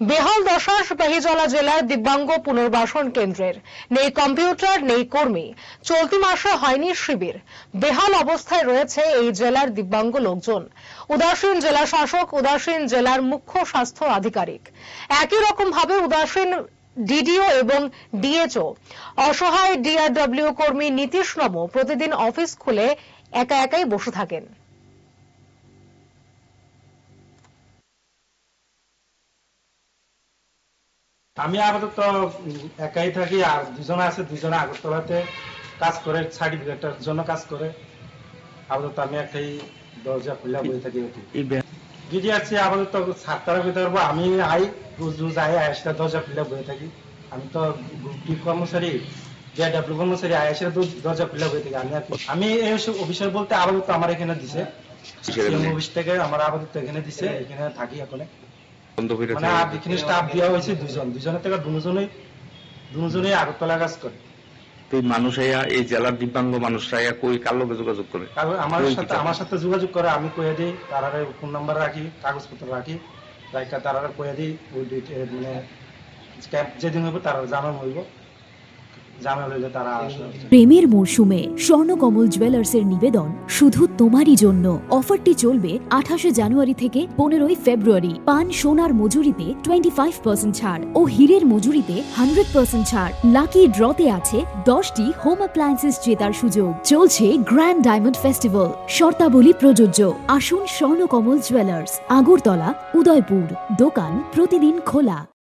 বেহাল দশা সিপাহীজলা জেলার দিব্যাঙ্গ পুনর্বাসন কেন্দ্রের। নেই কম্পিউটার, নেই কর্মী। চলতি মাসে হয়নি শিবির। বেহাল অবস্থায় রয়েছে এই জেলার দিব্যাঙ্গ লোকজন। উদাসীন জেলা শাসক, উদাসীন জেলার মুখ্য স্বাস্থ্য আধিকারিক। একই রকম ভাবে উদাসীন ডিডিও এবং ডিএচও। অসহায় ডিআরডব্লিউ কর্মী নীতিশ নম প্রতিদিন অফিস খুলে একা একাই বসে থাকেন। আমি আপাতত একাই থাকি, আর দুজনে আছে, দুজনে আগরতলাতে কাজ করে, সার্টিফিকেটের জন্য কাজ করে। আপাতত আমি একটাই দরজা খুলে বসে থাকি। যদি আছে আপাতত 7টার ভিতর আমি রোজ আইসা দরজা খুলে বসে থাকি। আমি তো কর্মচারী, ডিআরডব্লিউ কর্মচারী, আইসা দরজা খুলে বসে থাকি। আমি এই অফিসার বলতে আপাতত আমার এখানে দিছে, অফিস থেকে আমার আপাতত এখানে দিছে, এখানে থাকি এখন। মানে এখানে স্টাফ দেওয়া হয়েছে দুজনের থেকে দুজনেই আগরতলা কাজ করে। মানুষ এই জেলার দিব্যাঙ্গ মানুষরা কই কার লগে যোগাযোগ করে? আমার সাথে যোগাযোগ করে, আমি কয়ে দিই, তারা ফোন নাম্বার রাখি, কাগজপত্র রাখি, তারা কয়ে দিই। ওই মানে যেদিন হইব তারা জানানো হইব, প্রেমের মরশুমে স্বর্ণকমল জুয়েলার্সের নিবেদন শুধু তোমারই জন্য। অফারটি চলবে 28 জানুয়ারি থেকে 15 ফেব্রুয়ারি। পান সোনার মজুরিতে 25% ছাড় ও হীরের মজুরিতে 100% ছাড়। লাকি ড্রতে আছে 10টি হোম অ্যাপ্লায়েন্সেস জেতার সুযোগ। চলছে গ্র্যান্ড ডায়মন্ড ফেস্টিভ্যাল। শর্তাবলী প্রযোজ্য। আসুন স্বর্ণকমল জুয়েলার্স, আগরতলা, উদয়পুর। দোকান প্রতিদিন খোলা।